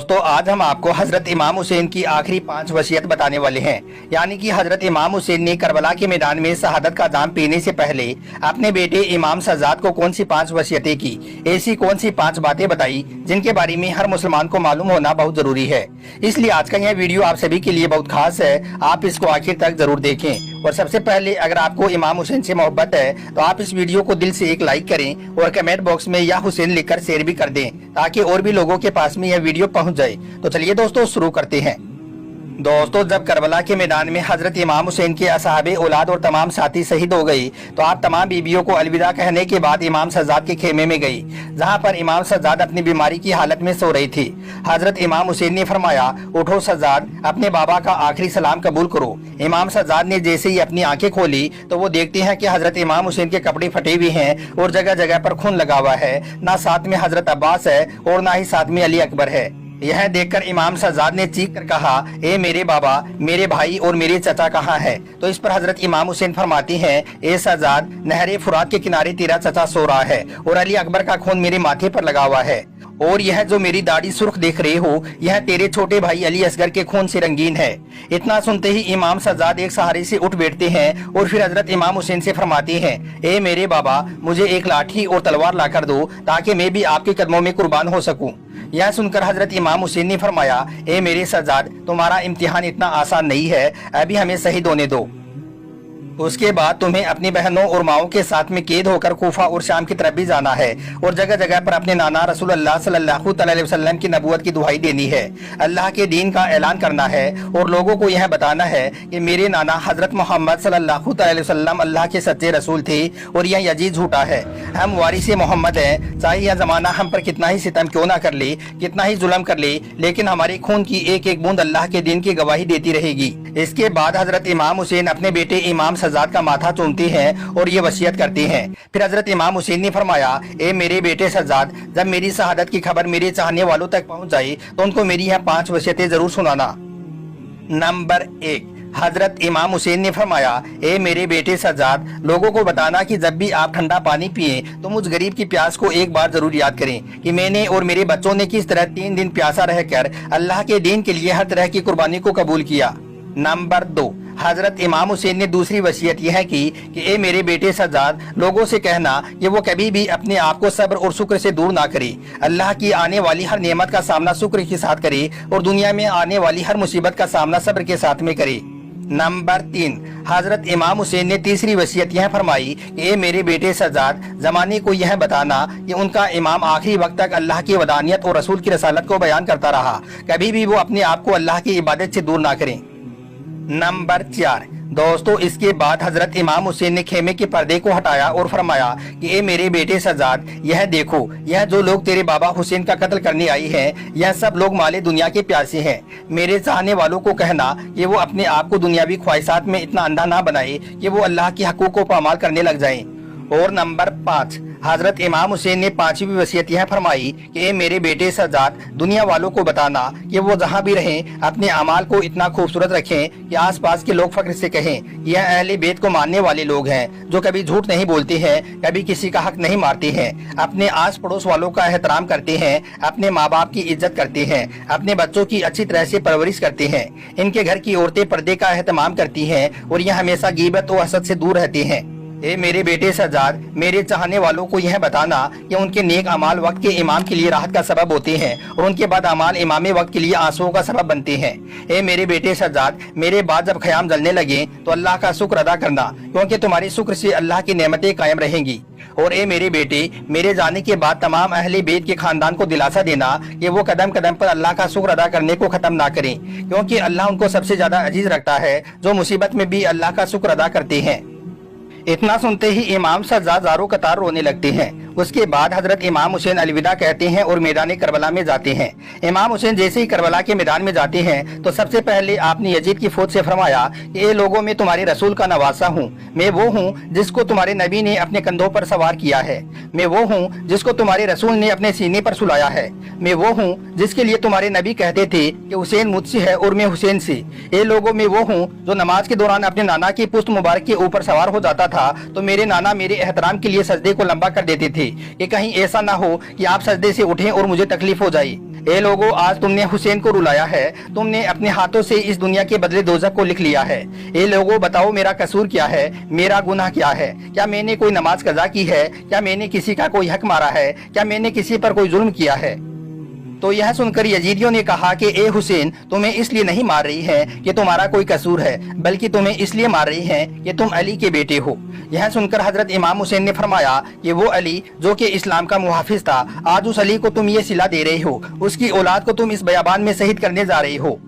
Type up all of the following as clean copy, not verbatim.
दोस्तों आज हम आपको हजरत इमाम हुसैन की आखिरी 5 वसीयत बताने वाले हैं। यानी कि हजरत इमाम हुसैन ने करबला के मैदान में शहादत का जाम पीने से पहले अपने बेटे इमाम सज्जाद को कौन सी 5 वसीयतें की, ऐसी कौन सी 5 बातें बताई जिनके बारे में हर मुसलमान को मालूम होना बहुत जरूरी है। इसलिए आज का यह वीडियो आप सभी के लिए बहुत खास है, आप इसको आखिर तक जरूर देखें। और सबसे पहले अगर आपको इमाम हुसैन से मोहब्बत है तो आप इस वीडियो को दिल से एक लाइक करें और कमेंट बॉक्स में या हुसैन लिखकर शेयर भी कर दें ताकि और भी लोगों के पास में यह वीडियो पहुंच जाए। तो चलिए दोस्तों शुरू करते हैं। दोस्तों जब करबला के मैदान में हजरत इमाम हुसैन के असहाबे औलाद और तमाम साथी शहीद हो गई तो आप तमाम बीबियों को अलविदा कहने के बाद इमाम सज्जाद के खेमे में गई, जहां पर इमाम सज्जाद अपनी बीमारी की हालत में सो रही थी। हजरत इमाम हुसैन ने फरमाया, उठो सज्जाद, अपने बाबा का आखिरी सलाम कबूल करो। इमाम सज्जाद ने जैसे ही अपनी आंखें खोली तो वो देखते हैं कि हजरत इमाम हुसैन के कपड़े फटे हुए हैं और जगह जगह पर खून लगा हुआ है। ना साथ में हजरत अब्बास है और ना ही साथ में अली अकबर है। यह देखकर इमाम सज्जाद ने चीख कर कहा, ए मेरे बाबा, मेरे भाई और मेरे चचा कहाँ है? तो इस पर हजरत इमाम हुसैन फरमाती हैं, ए सज्जाद, नहरे फुरात के किनारे तेरा चचा सो रहा है और अली अकबर का खून मेरे माथे पर लगा हुआ है। और यह जो मेरी दाढ़ी सुर्ख देख रहे हो, यह तेरे छोटे भाई अली असगर के खून से रंगीन है। इतना सुनते ही इमाम सज्जाद एक सहारे से उठ बैठते हैं और फिर हजरत इमाम हुसैन से फरमाते हैं, ए मेरे बाबा, मुझे एक लाठी और तलवार ला कर दो ताकि मैं भी आपके कदमों में कुर्बान हो सकूं। यह सुनकर हजरत इमाम हुसैन ने फरमाया, ए मेरे सज्जाद, तुम्हारा इम्तिहान इतना आसान नहीं है, अभी हमें शहीद होने दो। उसके बाद तुम्हें अपनी बहनों और माओं के साथ में कैद होकर कूफा और शाम की तरफ भी जाना है और जगह जगह पर अपने नाना रसूल अल्लाह सल्लल्लाहु अलैहि वसल्लम की नबूवत की दुहाई देनी है, अल्लाह के दीन का ऐलान करना है और लोगों को यह बताना है कि मेरे नाना हजरत मोहम्मद सल्लल्लाहु अलैहि वसल्लम अल्लाह के सच्चे रसूल थे और यह यजीद झूठा है। हम वारिसे मोहम्मद हैं, चाहे यह जमाना हम पर कितना ही सितम क्यों ना कर ले, कितना ही जुल्म कर ले, लेकिन हमारे खून की एक एक बूंद अल्लाह के दीन की गवाही देती रहेगी। इसके बाद हजरत इमाम हुसैन अपने बेटे इमाम सज्जाद का माथा चूमते हैं और ये वसीयत करते हैं। फिर हजरत इमाम हुसैन ने फरमाया, ए मेरे बेटे सज्जाद, जब मेरी शहादत की खबर मेरे चाहने वालों तक पहुंच जाए तो उनको मेरी यह 5 वसीयतें जरूर सुनाना। नंबर 1, हजरत इमाम हुसैन ने फरमाया, ए मेरे बेटे सज्जाद, लोगों को बताना कि जब भी आप ठंडा पानी पिए तो मुझ गरीब की प्यास को एक बार जरूर याद करें कि मैंने और मेरे बच्चों ने किस तरह 3 दिन प्यासा रहकर अल्लाह के दीन के लिए हर तरह की कुर्बानी को कबूल किया। नंबर 2, हजरत इमाम हुसैन ने दूसरी वसीयत यह की कि ए मेरे बेटे सज्जाद, लोगों से कहना कि वो कभी भी अपने आप को सब्र और शुक्र से दूर ना करे, अल्लाह की आने वाली हर नेमत का सामना शुक्र के साथ करे और दुनिया में आने वाली हर मुसीबत का सामना सब्र के साथ में करे। नंबर 3, हजरत इमाम हुसैन ने तीसरी वसीयत यह फरमाई कि ए मेरे बेटे सज्जाद, जमाने को यह बताना कि उनका इमाम आखिरी वक्त तक अल्लाह की वदानियत और रसूल की रसालत को बयान करता रहा, कभी भी वो अपने आप को अल्लाह की इबादत से दूर ना करें। नंबर 4, दोस्तों इसके बाद हजरत इमाम हुसैन ने खेमे के पर्दे को हटाया और फरमाया कि ए मेरे बेटे सज्जाद, यह देखो, यह जो लोग तेरे बाबा हुसैन का कत्ल करने आई हैं, यह सब लोग माले दुनिया के प्यासे हैं। मेरे चाहने वालों को कहना कि वो अपने आप को दुनियावी ख्वाहिशात में इतना अंधा ना बनाए कि वो अल्लाह के हकूक को पामाल करने लग जाएं। और नंबर 5, हजरत इमाम हुसैन ने 5वीं वसीयत यह फरमाई कि ए मेरे बेटे सज्जाद, दुनिया वालों को बताना कि वो जहाँ भी रहें अपने अमाल को इतना खूबसूरत रखें कि आसपास के लोग फख्र से कहें, यह अहले बैत को मानने वाले लोग हैं जो कभी झूठ नहीं बोलते हैं, कभी किसी का हक नहीं मारते हैं, अपने आस पड़ोस वालों का एहतराम करते हैं, अपने माँ बाप की इज्जत करते हैं, अपने बच्चों की अच्छी तरह से परवरिश करते हैं, इनके घर की औरतें पर्दे का एहतमाम करती हैं और यह हमेशा गीबत और हसद से दूर रहते हैं। ए मेरे बेटे सज्जाद, मेरे चाहने वालों को यह बताना कि उनके नेक अमाल वक्त के इमाम के लिए राहत का सबब होते हैं और उनके बाद अमाल इमाम वक्त के लिए आंसुओं का सबब बनते हैं। ए मेरे बेटे सज्जाद, मेरे बाद जब ख्याम जलने लगे तो अल्लाह का शुक्र अदा करना, क्योंकि तुम्हारे शुक्र से अल्लाह की नेमतें कायम रहेंगी। और ए मेरे बेटे, मेरे जाने के बाद तमाम अहले बैत के खानदान को दिलासा देना कि वो कदम कदम पर अल्लाह का शुक्र अदा करने को खत्म ना करें, क्योंकि अल्लाह उनको सबसे ज्यादा अजीज रखता है जो मुसीबत में भी अल्लाह का शुक्र अदा करते हैं। इतना सुनते ही इमाम सज्जाद ज़ारो कतार रोने लगते हैं। उसके बाद हजरत इमाम हुसैन अलविदा कहते हैं और मैदान करबला में जाते हैं। इमाम हुसैन जैसे ही करबला के मैदान में जाते हैं तो सबसे पहले आपने यजीद की फौज से फरमाया कि ए लोगों में तुम्हारे रसूल का नवासा हूँ, मैं वो हूँ जिसको तुम्हारे नबी ने अपने कंधों पर सवार किया है, मैं वो हूँ जिसको तुम्हारे रसूल ने अपने सीने पर सुलाया है, मैं वो हूँ जिसके लिए तुम्हारे नबी कहते थे कि हुसैन मुझसे है और मैं हुसैन से। ए लोगों में वो हूँ जो नमाज के दौरान अपने नाना की पुश्त मुबारक के ऊपर सवार हो जाता था तो मेरे नाना मेरे एहतराम के लिए सजदे को लंबा कर देते थे थे कि कहीं ऐसा ना हो कि आप सजदे से उठें और मुझे तकलीफ हो जाए। ए लोगों, आज तुमने हुसैन को रुलाया है, तुमने अपने हाथों से इस दुनिया के बदले दोज़ख को लिख लिया है। ए लोगों, बताओ मेरा कसूर क्या है, मेरा गुनाह क्या है? क्या मैंने कोई नमाज कज़ा की है? क्या मैंने किसी का कोई हक मारा है? क्या मैंने किसी पर कोई जुल्म किया है? तो यह सुनकर यजीदियों ने कहा कि ए हुसैन, तुम्हें इसलिए नहीं मार रही है कि तुम्हारा कोई कसूर है, बल्कि तुम्हें इसलिए मार रही है कि तुम अली के बेटे हो। यह सुनकर हजरत इमाम हुसैन ने फरमाया कि वो अली जो कि इस्लाम का मुहाफिज था, आज उस अली को तुम ये सिला दे रहे हो, उसकी औलाद को तुम इस बयाबान में शहीद करने जा रहे हो।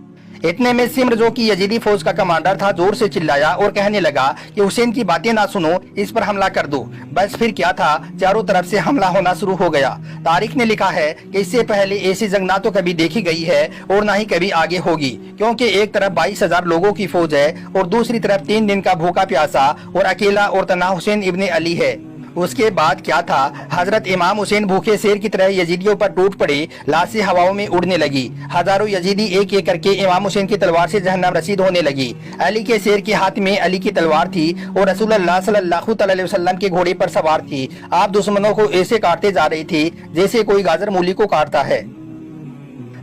इतने में सिम्र जो कि यजीदी फौज का कमांडर था, जोर से चिल्लाया और कहने लगा कि हुसैन की बातें ना सुनो, इस पर हमला कर दो। बस फिर क्या था, चारों तरफ से हमला होना शुरू हो गया। तारीख ने लिखा है कि इससे पहले ऐसी जंग ना तो कभी देखी गई है और ना ही कभी आगे होगी, क्योंकि एक तरफ 22,000 लोगों की फौज है और दूसरी तरफ 3 दिन का भूखा प्यासा और अकेला और तना हुसैन इब्ने अली है। उसके बाद क्या था, हजरत इमाम हुसैन भूखे शेर की तरह यजीदियों पर टूट पड़े, लाशें हवाओं में उड़ने लगी। हजारों यजीदी एक एक करके इमाम हुसैन की तलवार से जहन्नम रसीद होने लगी। अली के शेर के हाथ में अली की तलवार थी और रसूलुल्लाह सल्लल्लाहु अलैहि वसल्लम के घोड़े पर सवार थी। आप दुश्मनों को ऐसे काटते जा रहे थे जैसे कोई गाजर मूली को काटता है।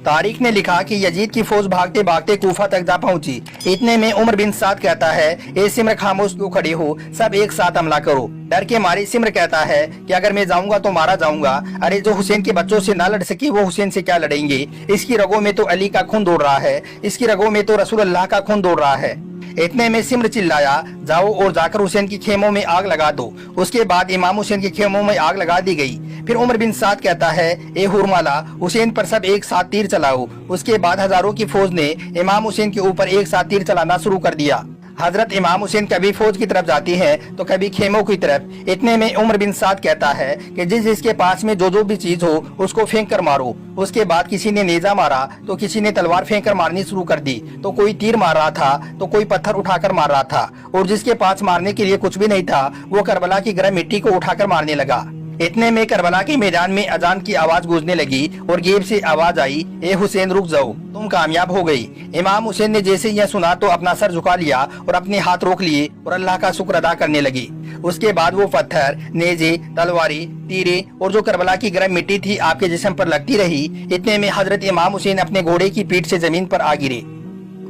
तारीख ने लिखा कि यजीद की फौज भागते भागते कूफा तक जा पहुंची। इतने में उमर बिन साद कहता है, ए सिमर, खामोश क्यों खड़े हो, सब एक साथ हमला करो। डर के मारे सिमर कहता है कि अगर मैं जाऊंगा तो मारा जाऊंगा। अरे जो हुसैन के बच्चों से ना लड़ सके वो हुसैन से क्या लड़ेंगे? इसकी रगों में तो अली का खून दौड़ रहा है, इसकी रगों में तो रसूलुल्लाह का खून दौड़ रहा है। इतने में सिमर चिल्लाया, जाओ और जाकर हुसैन की खेमों में आग लगा दो। उसके बाद इमाम हुसैन के खेमों में आग लगा दी गई। फिर उमर बिन साद कहता है, ए हुरमाला, हुसैन पर सब एक साथ तीर चलाओ। उसके बाद हजारों की फौज ने इमाम हुसैन के ऊपर एक साथ तीर चलाना शुरू कर दिया। हजरत इमाम हुसैन कभी फौज की तरफ जाती हैं तो कभी खेमों की तरफ। इतने में उमर बिन साद कहता है कि जिसके पास में जो भी चीज हो उसको फेंक कर मारो। उसके बाद किसी ने नेजा मारा तो किसी ने तलवार फेंक कर मारनी शुरू कर दी। तो कोई तीर मार रहा था तो कोई पत्थर उठाकर मार रहा था, और जिसके पास मारने के लिए कुछ भी नहीं था वो करबला की गर्म मिट्टी को उठाकर मारने लगा। इतने में करबला के मैदान में अजान की आवाज गूंजने लगी और गेब से आवाज आई, ए हुसैन रुक जाओ, तुम कामयाब हो गई। इमाम हुसैन ने जैसे यह सुना तो अपना सर झुका लिया और अपने हाथ रोक लिए और अल्लाह का शुक्र अदा करने लगी। उसके बाद वो पत्थर, नेजे, तलवारी, तीरे और जो करबला की गर्म मिट्टी थी आपके जिस्म पर लगती रही। इतने में हजरत इमाम हुसैन अपने घोड़े की पीठ से जमीन पर आ गिरे।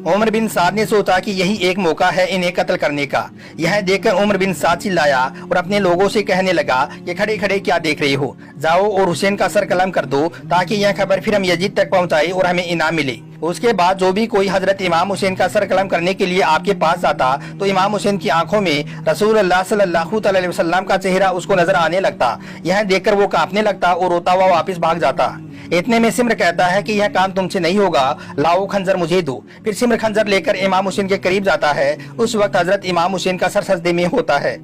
उमर बिन साद ने सोचा कि यही एक मौका है इन्हें कत्ल करने का। यह देखकर उमर बिन साद चिल्लाया और अपने लोगों से कहने लगा कि खड़े खड़े क्या देख रहे हो, जाओ और हुसैन का सर कलम कर दो ताकि यह खबर फिर हम यजीद तक पहुंचाए और हमें इनाम मिले। उसके बाद जो भी कोई हजरत इमाम हुसैन का सर कलम करने के लिए आपके पास आता तो इमाम हुसैन की आंखों में रसूलुल्लाह सल्लल्लाहु अलैहि वसल्लम का चेहरा उसको नजर आने लगता। यह देखकर वो कांपने लगता और रोता हुआ वापस भाग जाता। इतने में सिमर कहता है कि यह काम तुमसे नहीं होगा, लाओ खंजर मुझे दो। फिर सिमर खंजर लेकर इमाम हुसैन के करीब जाता है। उस वक्त हजरत इमाम हुसैन का सर सजदे में होता है।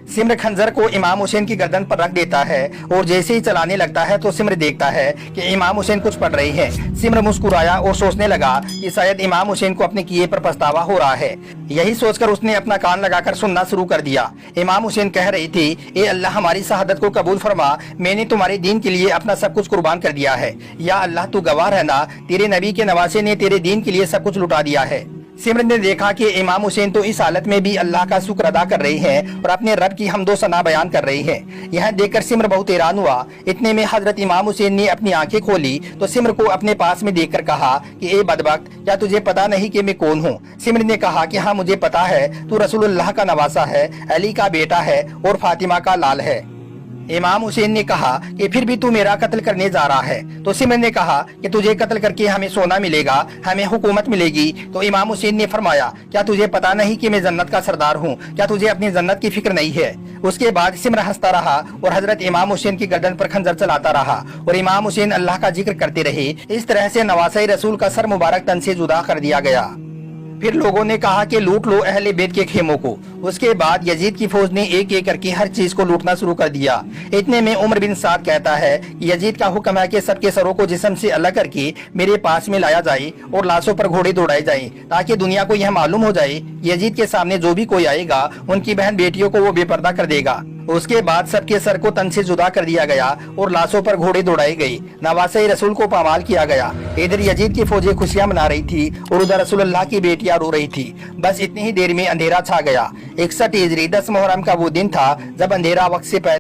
सिमर खंजर को इमाम हुसैन की गर्दन पर रख देता है और जैसे ही चलाने लगता है तो सिमर देखता है कि इमाम हुसैन कुछ पढ़ रहे हैं। सिमर मुस्कुराया और सोचने लगा कि शायद इमाम हुसैन को अपने किए पर पछतावा हो रहा है। यही सोचकर उसने अपना कान लगाकर सुनना शुरू कर दिया। इमाम हुसैन कह रही थी, ए अल्लाह, हमारी शहादत को कबूल फरमा, मैंने तुम्हारे दीन के लिए अपना सब कुछ कुर्बान कर दिया है। या अल्लाह, तू गवाह रहना, तेरे नबी के नवासे ने तेरे दीन के लिए सब कुछ लुटा दिया है। सिमर ने देखा कि इमाम हुसैन तो इस हालत में भी अल्लाह का शुक्र अदा कर रहे हैं और अपने रब की हमदो सना बयान कर रहे हैं। यह देखकर सिमर बहुत हैरान हुआ। इतने में हजरत इमाम हुसैन ने अपनी आंखें खोली तो सिमर को अपने पास में देखकर कहा कि ए बदबख्त, क्या तुझे पता नहीं कि मैं कौन हूँ? सिमर ने कहा कि हाँ, मुझे पता है, तू रसूलुल्लाह का नवासा है, अली का बेटा है और फातिमा का लाल है। इमाम हुसैन ने कहा कि फिर भी तू मेरा कत्ल करने जा रहा है। तो सिमर ने कहा कि तुझे कत्ल करके हमें सोना मिलेगा, हमें हुकूमत मिलेगी। तो इमाम हुसैन ने फरमाया, क्या तुझे पता नहीं कि मैं जन्नत का सरदार हूँ? क्या तुझे अपनी जन्नत की फिक्र नहीं है? उसके बाद सिमर हंसता रहा और हजरत इमाम हुसैन की गर्दन पर खंजर चलाता रहा और इमाम हुसैन अल्लाह का जिक्र करते रहे। इस तरह से नवासे रसूल का सर मुबारक तन से जुदा कर दिया गया। फिर लोगों ने कहा कि लूट लो अहले बैत के खेमों को। उसके बाद यजीद की फौज ने एक एक करके हर चीज को लूटना शुरू कर दिया। इतने में उमर बिन साद कहता है कि यजीद का हुक्म है कि सबके सरों को जिस्म से अलग करके मेरे पास में लाया जाए और लाशों पर घोड़े दौड़ाए जाएं, ताकि दुनिया को यह मालूम हो जाए यजीद के सामने जो भी कोई आएगा उनकी बहन बेटियों को वो बेपर्दा कर देगा। उसके बाद सबके सर को तन से जुदा कर दिया गया और लाशों पर घोड़े दौड़ाए गए। नवासे रसूल को पामाल किया गया। इधर यजीद की फौजें खुशियां मना रही थी और उधर रसूलुल्लाह की बेटियां रो रही थी। बस इतनी ही देर में अंधेरा छा गया। 61 हिजरी 10 मुहर्रम का वो दिन था जब अंधेरा वक्त से पहले